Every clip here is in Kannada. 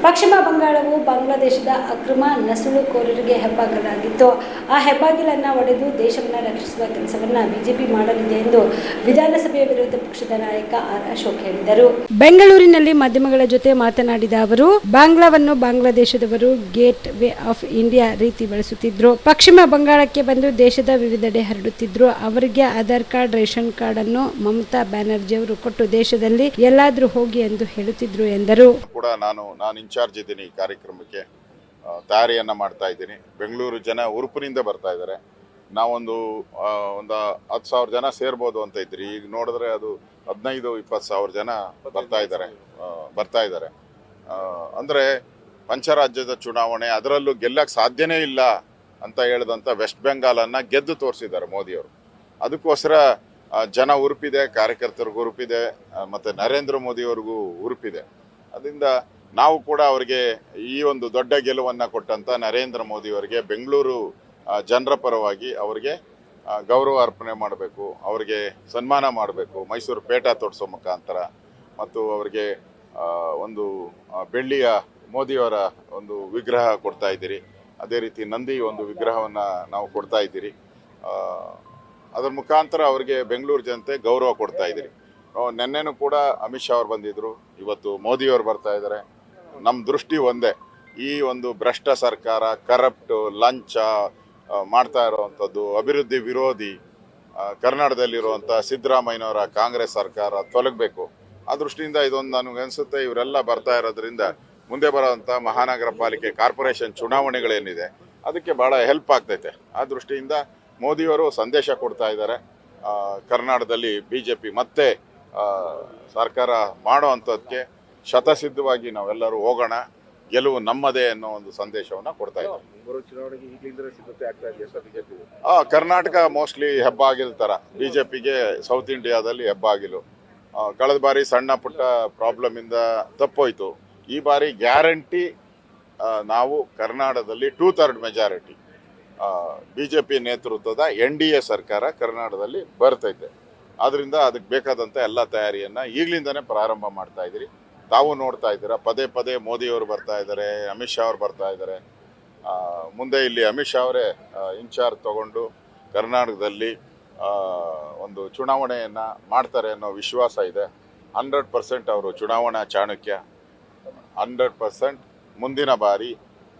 ಪಶ್ಚಿಮ ಬಂಗಾಳವು ಬಾಂಗ್ಲಾದೇಶದ ಅಕ್ರಮ ನಸುಳುಕೋರರಿಗೆ ಹೆಬ್ಬಾಗಿಲಾಗಿತ್ತು. ಆ ಹೆಬ್ಬಾಗಿಲನ್ನು ಒಡೆದು ದೇಶವನ್ನು ರಕ್ಷಿಸುವ ಕೆಲಸವನ್ನು ಬಿಜೆಪಿ ಮಾಡಲಿದೆ ಎಂದು ವಿಧಾನಸಭೆಯ ವಿರೋಧ ಪಕ್ಷದ ನಾಯಕ ಆರ್ ಅಶೋಕ್ ಹೇಳಿದರು. ಬೆಂಗಳೂರಿನಲ್ಲಿ ಮಾಧ್ಯಮಗಳ ಜೊತೆ ಮಾತನಾಡಿದ ಅವರು, ಬಾಂಗ್ಲಾವನ್ನು ಬಾಂಗ್ಲಾದೇಶದವರು ಗೇಟ್ ವೇ ಆಫ್ ಇಂಡಿಯಾ ರೀತಿ ಬಳಸುತ್ತಿದ್ರು. ಪಶ್ಚಿಮ ಬಂಗಾಳಕ್ಕೆ ಬಂದು ದೇಶದ ವಿವಿಧೆಡೆ ಹರಡುತ್ತಿದ್ರು. ಅವರಿಗೆ ಆಧಾರ್ ಕಾರ್ಡ್, ರೇಷನ್ ಕಾರ್ಡ್ ಅನ್ನು ಮಮತಾ ಬ್ಯಾನರ್ಜಿ ಅವರು ಕೊಟ್ಟು ದೇಶದಲ್ಲಿ ಎಲ್ಲಾದ್ರೂ ಹೋಗಿ ಎಂದು ಹೇಳುತ್ತಿದ್ರು ಎಂದರು. ನಾನು ಇನ್ಚಾರ್ಜ್ ಇದ್ದೀನಿ. ಈ ಕಾರ್ಯಕ್ರಮಕ್ಕೆ ತಯಾರಿಯನ್ನ ಮಾಡ್ತಾ ಇದ್ದೀನಿ. ಬೆಂಗಳೂರು ಜನ ಉರುಪಿನಿಂದ ಬರ್ತಾ ಇದ್ದಾರೆ. ನಾವೊಂದು 10,000 ಜನ ಸೇರ್ಬೋದು ಅಂತ ಇದ್ರಿ. ಈಗ ನೋಡಿದ್ರೆ ಅದು 15-20 ಸಾವಿರ ಜನ ಬರ್ತಾ ಇದ್ದಾರೆ. ಅಂದ್ರೆ ಪಂಚರಾಜ್ಯದ ಚುನಾವಣೆ, ಅದರಲ್ಲೂ ಗೆಲ್ಲಕ್ಕೆ ಸಾಧ್ಯನೇ ಇಲ್ಲ ಅಂತ ಹೇಳಿದಂತ ವೆಸ್ಟ್ ಬೆಂಗಾಲನ್ನ ಗೆದ್ದು ತೋರಿಸಿದ್ದಾರೆ ಮೋದಿಯವರು. ಅದಕ್ಕೋಸ್ಕರ ಜನ ಉರುಪಿದೆ, ಕಾರ್ಯಕರ್ತರಿಗೂ ಉರುಪಿದೆ, ಮತ್ತೆ ನರೇಂದ್ರ ಮೋದಿಯವರಿಗೂ ಉರುಪಿದೆ. ಅದರಿಂದ ನಾವು ಕೂಡ ಅವರಿಗೆ ಈ ಒಂದು ದೊಡ್ಡ ಗೆಲುವನ್ನು ಕೊಟ್ಟಂತ ನರೇಂದ್ರ ಮೋದಿ ಅವರಿಗೆ ಬೆಂಗಳೂರು ಜನರ ಪರವಾಗಿ ಅವರಿಗೆ ಗೌರವ ಅರ್ಪಣೆ ಮಾಡಬೇಕು, ಅವರಿಗೆ ಸನ್ಮಾನ ಮಾಡಬೇಕು. ಮೈಸೂರು ಪೇಟ ತೊಡಿಸೋ ಮುಖಾಂತರ ಮತ್ತು ಅವರಿಗೆ ಒಂದು ಬೆಳ್ಳಿಯ ಮೋದಿಯವರ ಒಂದು ವಿಗ್ರಹ ಕೊಡ್ತಾ ಇದ್ದೀರಿ. ಅದೇ ರೀತಿ ನಂದಿ ಒಂದು ವಿಗ್ರಹವನ್ನು ನಾವು ಕೊಡ್ತಾ ಇದ್ದೀರಿ. ಅದರ ಮುಖಾಂತರ ಅವರಿಗೆ ಬೆಂಗಳೂರು ಜನತೆ ಗೌರವ ಕೊಡ್ತಾ ಇದ್ದೀರಿ. ನೆನ್ನೆನೂ ಕೂಡ ಅಮಿತ್ ಶಾ ಅವರು ಬಂದಿದ್ರು, ಇವತ್ತು ಮೋದಿಯವರು ಬರ್ತಾ ಇದ್ದಾರೆ. ನಮ್ಮ ದೃಷ್ಟಿ ಒಂದೇ, ಈ ಒಂದು ಭ್ರಷ್ಟ ಸರ್ಕಾರ, ಕರಪ್ಟ್, ಲಂಚ ಮಾಡ್ತಾ ಇರುವಂಥದ್ದು, ಅಭಿವೃದ್ಧಿ ವಿರೋಧಿ ಕರ್ನಾಟಕದಲ್ಲಿರುವಂಥ ಸಿದ್ದರಾಮಯ್ಯನವರ ಕಾಂಗ್ರೆಸ್ ಸರ್ಕಾರ ತೊಲಗಬೇಕು. ಆ ದೃಷ್ಟಿಯಿಂದ ಇದೊಂದು ನನಗೆ ಅನಿಸುತ್ತೆ, ಇವರೆಲ್ಲ ಬರ್ತಾ ಇರೋದ್ರಿಂದ ಮುಂದೆ ಬರೋವಂಥ ಮಹಾನಗರ ಪಾಲಿಕೆ ಕಾರ್ಪೊರೇಷನ್ ಚುನಾವಣೆಗಳೇನಿದೆ ಅದಕ್ಕೆ ಭಾಳ ಹೆಲ್ಪ್ ಆಗ್ತೈತೆ. ಆ ದೃಷ್ಟಿಯಿಂದ ಮೋದಿಯವರು ಸಂದೇಶ ಕೊಡ್ತಾ ಇದ್ದಾರೆ. ಕರ್ನಾಟಕದಲ್ಲಿ ಬಿಜೆಪಿ ಮತ್ತೆ ಸರ್ಕಾರ ಮಾಡೋ ಅಂಥದ್ದಕ್ಕೆ ಶತಸಿದ್ಧವಾಗಿ ನಾವೆಲ್ಲರೂ ಹೋಗೋಣ, ಗೆಲುವು ನಮ್ಮದೇ ಅನ್ನೋ ಒಂದು ಸಂದೇಶವನ್ನು ಕೊಡ್ತಾ ಇದ್ದಾರೆ. ಕರ್ನಾಟಕ ಮೋಸ್ಟ್ಲಿ ಹೆಬ್ಬಾಗಿಲು ತರ ಬಿಜೆಪಿಗೆ ಸೌತ್ ಇಂಡಿಯಾದಲ್ಲಿ ಹೆಬ್ಬಾಗಿಲು. ಕಳೆದ ಬಾರಿ ಸಣ್ಣ ಪುಟ್ಟ ಪ್ರಾಬ್ಲಮ್ ಇಂದ ತಪ್ಪೋಯ್ತು. ಈ ಬಾರಿ ಗ್ಯಾರಂಟಿ ನಾವು ಕರ್ನಾಟಕದಲ್ಲಿ 2/3 ಮೆಜಾರಿಟಿ ಬಿಜೆಪಿ ನೇತೃತ್ವದ NDA ಸರ್ಕಾರ ಕರ್ನಾಟಕದಲ್ಲಿ ಬರ್ತೈತೆ. ಆದ್ರಿಂದ ಅದಕ್ಕೆ ಬೇಕಾದಂಥ ಎಲ್ಲ ತಯಾರಿಯನ್ನ ಈಗಲಿಂದನೇ ಪ್ರಾರಂಭ ಮಾಡ್ತಾ ಇದ್ದೀರಿ. ತಾವು ನೋಡ್ತಾ ಇದ್ದೀರಾ, ಪದೇ ಪದೇ ಮೋದಿಯವರು ಬರ್ತಾ ಇದ್ದಾರೆ, ಅಮಿತ್ ಶಾ ಅವರು ಬರ್ತಾ ಇದ್ದಾರೆ. ಮುಂದೆ ಇಲ್ಲಿ ಅಮಿತ್ ಶಾ ಅವರೇ ಇನ್ಚಾರ್ಜ್ ತಗೊಂಡು ಕರ್ನಾಟಕದಲ್ಲಿ ಒಂದು ಚುನಾವಣೆಯನ್ನ ಮಾಡ್ತಾರೆ ಅನ್ನೋ ವಿಶ್ವಾಸ ಇದೆ. 100% ಅವರು ಚುನಾವಣಾ ಚಾಣಕ್ಯ. 100% ಮುಂದಿನ ಬಾರಿ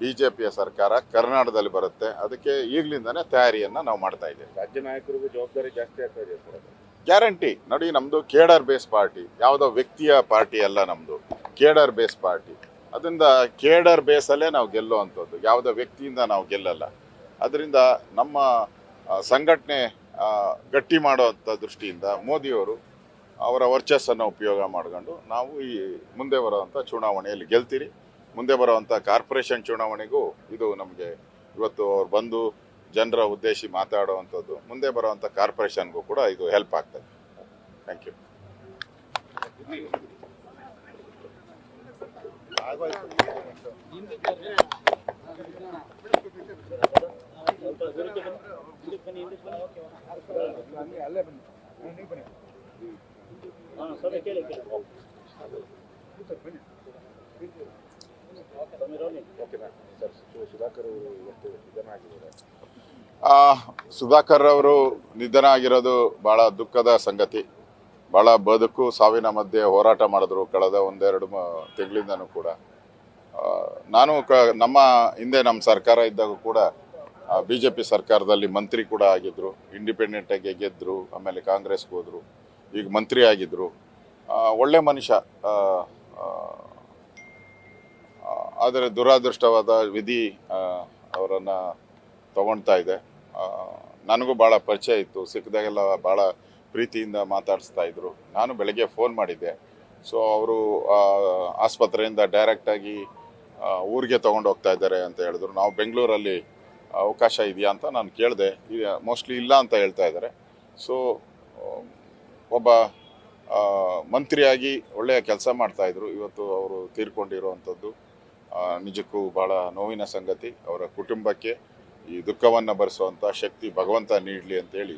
ಬಿಜೆಪಿಯ ಸರ್ಕಾರ ಕರ್ನಾಟಕದಲ್ಲಿ ಬರುತ್ತೆ. ಅದಕ್ಕೆ ಈಗಲಿಂದನೇ ತಯಾರಿಯನ್ನ ನಾವು ಮಾಡ್ತಾ ಇದ್ದೇವೆ. ರಾಜ್ಯ ನಾಯಕರಿಗೂ ಜವಾಬ್ದಾರಿ ಜಾಸ್ತಿ ಆಗ್ತಾ ಇದೆ ಸರ್. ಗ್ಯಾರಂಟಿ ನೋಡಿ, ನಮ್ದು ಕೇಡರ್ ಬೇಸ್ ಪಾರ್ಟಿ, ಯಾವುದೋ ವ್ಯಕ್ತಿಯ ಪಾರ್ಟಿ ಅಲ್ಲ, ನಮ್ದು ಕೇಡರ್ ಬೇಸ್ ಪಾರ್ಟಿ. ಅದರಿಂದ ಕೇಡರ್ ಬೇಸಲ್ಲೇ ನಾವು ಗೆಲ್ಲುವಂಥದ್ದು, ಯಾವುದೋ ವ್ಯಕ್ತಿಯಿಂದ ನಾವು ಗೆಲ್ಲಲ್ಲ. ಅದರಿಂದ ನಮ್ಮ ಸಂಘಟನೆ ಗಟ್ಟಿ ಮಾಡುವಂಥ ದೃಷ್ಟಿಯಿಂದ ಮೋದಿಯವರು ಅವರ ವರ್ಚಸ್ಸನ್ನು ಉಪಯೋಗ ಮಾಡಿಕೊಂಡು ನಾವು ಈ ಮುಂದೆ ಬರುವಂಥ ಚುನಾವಣೆಯಲ್ಲಿ ಗೆಲ್ತೀರಿ. ಮುಂದೆ ಬರುವಂಥ ಕಾರ್ಪೊರೇಷನ್ ಚುನಾವಣೆಗೂ ಇದು ನಮಗೆ ಇವತ್ತು ಅವ್ರು ಬಂದು ಜನರ ಉದ್ದೇಶಿ ಮಾತಾಡುವಂಥದ್ದು, ಮುಂದೆ ಬರುವಂಥ ಕಾರ್ಪೊರೇಷನ್ಗೂ ಕೂಡ ಇದು ಹೆಲ್ಪ್ ಆಗ್ತದೆ. Thank you. ಸುಧಾಕರ್ ಅವರು ನಿಧನ ಆಗಿರೋದು ಬಹಳ ದುಃಖದ ಸಂಗತಿ. ಬಹಳ ಬದುಕು ಸಾವಿನ ಮಧ್ಯೆ ಹೋರಾಟ ಮಾಡಿದ್ರು ಕಳೆದ 1-2 ತಿಂಗಳಿಂದನೂ ಕೂಡ. ನಾನು ನಮ್ಮ ಹಿಂದೆ ನಮ್ಮ ಸರ್ಕಾರ ಇದ್ದಾಗ ಕೂಡ ಬಿಜೆಪಿ ಸರ್ಕಾರದಲ್ಲಿ ಮಂತ್ರಿ ಕೂಡ ಆಗಿದ್ರು, ಇಂಡಿಪೆಂಡೆಂಟ್ ಆಗಿ ಗೆದ್ರು, ಆಮೇಲೆ ಕಾಂಗ್ರೆಸ್ಗೆ ಹೋದ್ರು, ಈಗ ಮಂತ್ರಿ ಆಗಿದ್ರು. ಒಳ್ಳೆ ಮನುಷ್ಯ. ಆದರೆ ದುರಾದೃಷ್ಟವಾದ ವಿಧಿ ಅವರನ್ನ ತಗೊಳ್ತಾ ಇದೆ. ನನಗೂ ಭಾಳ ಪರಿಚಯ ಇತ್ತು, ಸಿಕ್ಕಿದಾಗೆಲ್ಲ ಭಾಳ ಪ್ರೀತಿಯಿಂದ ಮಾತಾಡಿಸ್ತಾ ಇದ್ರು. ನಾನು ಬೆಳಗ್ಗೆ ಫೋನ್ ಮಾಡಿದ್ದೆ. ಸೊ ಅವರು ಆಸ್ಪತ್ರೆಯಿಂದ ಡೈರೆಕ್ಟಾಗಿ ಊರಿಗೆ ತೊಗೊಂಡು ಹೋಗ್ತಾ ಇದ್ದಾರೆ ಅಂತ ಹೇಳಿದ್ರು. ನಾವು ಬೆಂಗಳೂರಲ್ಲಿ ಅವಕಾಶ ಇದೆಯಾ ಅಂತ ನಾನು ಕೇಳಿದೆ. ಮೋಸ್ಟ್ಲಿ ಇಲ್ಲ ಅಂತ ಹೇಳ್ತಾ ಇದ್ದಾರೆ. ಸೊ ಒಬ್ಬ ಮಂತ್ರಿಯಾಗಿ ಒಳ್ಳೆಯ ಕೆಲಸ ಮಾಡ್ತಾಯಿದ್ರು. ಇವತ್ತು ಅವರು ತೀರ್ಕೊಂಡಿರುವಂಥದ್ದು ನಿಜಕ್ಕೂ ಭಾಳ ನೋವಿನ ಸಂಗತಿ. ಅವರ ಕುಟುಂಬಕ್ಕೆ ಈ ದುಃಖವನ್ನು ಭರಿಸುವಂಥ ಶಕ್ತಿ ಭಗವಂತ ನೀಡಲಿ ಅಂತೇಳಿ.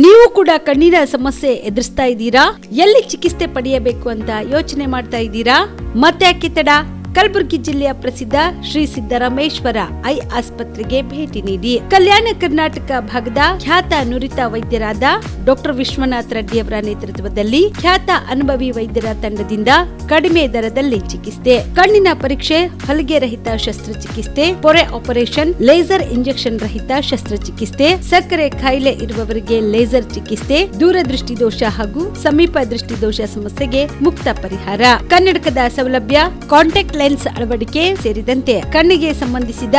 ನೀವು ಕೂಡ ಕಣ್ಣಿನ ಸಮಸ್ಯೆ ಎದುರಿಸ್ತಾ ಇದ್ದೀರಾ? ಎಲ್ಲಿ ಚಿಕಿತ್ಸೆ ಪಡೆಯಬೇಕು ಅಂತ ಯೋಚನೆ ಮಾಡ್ತಾ ಇದ್ದೀರಾ? ಮತ್ತೆ ಯಾಕೆ ತಡ? ಕಲಬುರಗಿ ಜಿಲ್ಲೆಯ ಪ್ರಸಿದ್ಧ ಶ್ರೀ ಸಿದ್ದರಾಮೇಶ್ವರ ಐ ಆಸ್ಪತ್ರೆಗೆ ಭೇಟಿ ನೀಡಿ ಕಲ್ಯಾಣ ಕರ್ನಾಟಕ ಭಾಗದ ಖ್ಯಾತ ನುರಿತ ವೈದ್ಯರಾದ ಡಾಕ್ಟರ್ ವಿಶ್ವನಾಥ್ ರೆಡ್ಡಿ ಅವರ ನೇತೃತ್ವದಲ್ಲಿ ಖ್ಯಾತ ಅನುಭವಿ ವೈದ್ಯರ ತಂಡದಿಂದ ಕಡಿಮೆ ದರದಲ್ಲಿ ಚಿಕಿತ್ಸೆ, ಕಣ್ಣಿನ ಪರೀಕ್ಷೆ, ಹೊಲಿಗೆ ರಹಿತ ಶಸ್ತ್ರಚಿಕಿತ್ಸೆ, ಪೊರೆ ಆಪರೇಷನ್, ಲೇಸರ್ ಇಂಜೆಕ್ಷನ್ ರಹಿತ ಶಸ್ತ್ರಚಿಕಿತ್ಸೆ, ಸಕ್ಕರೆ ಕಾಯಿಲೆ ಇರುವವರಿಗೆ ಲೇಸರ್ ಚಿಕಿತ್ಸೆ, ದೂರದೃಷ್ಟಿ ದೋಷ ಹಾಗೂ ಸಮೀಪ ದೃಷ್ಟಿ ದೋಷ ಸಮಸ್ಯೆಗೆ ಮುಕ್ತ ಪರಿಹಾರ, ಕನ್ನಡಕದ ಸೌಲಭ್ಯ, ಕಾಂಟ್ಯಾಕ್ಟ್ ಲೆನ್ಸ್ ಅಳವಡಿಕೆ ಸೇರಿದಂತೆ ಕಣ್ಣಿಗೆ ಸಂಬಂಧಿಸಿದ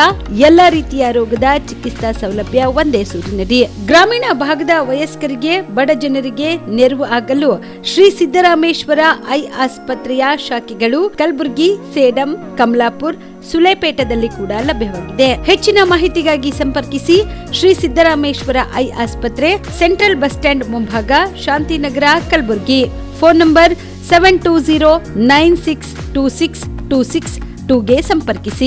ಎಲ್ಲ ರೀತಿಯ ರೋಗದ ಚಿಕಿತ್ಸಾ ಸೌಲಭ್ಯ ಒಂದೇ ಸೂರಿನಡಿ. ಗ್ರಾಮೀಣ ಭಾಗದ ವಯಸ್ಕರಿಗೆ, ಬಡ ಜನರಿಗೆ ನೆರವು ಆಗಲು ಶ್ರೀ ಸಿದ್ದರಾಮೇಶ್ವರ ಐ ಆಸ್ಪತ್ರೆಯ ಶಾಖೆಗಳು ಕಲಬುರಗಿ, ಸೇಡಂ, ಕಮಲಾಪುರ್, ಸುಲೇಪೇಟದಲ್ಲಿ ಕೂಡ ಲಭ್ಯವಾಗಿದೆ. ಹೆಚ್ಚಿನ ಮಾಹಿತಿಗಾಗಿ ಸಂಪರ್ಕಿಸಿ ಶ್ರೀ ಸಿದ್ದರಾಮೇಶ್ವರ ಐ ಆಸ್ಪತ್ರೆ, ಸೆಂಟ್ರಲ್ ಬಸ್ ಸ್ಟ್ಯಾಂಡ್ ಮುಂಭಾಗ, ಶಾಂತಿನಗರ, ಕಲಬುರಗಿ. ಫೋನ್ ನಂಬರ್ 72096262622ಗೆ ಸಂಪರ್ಕಿಸಿ.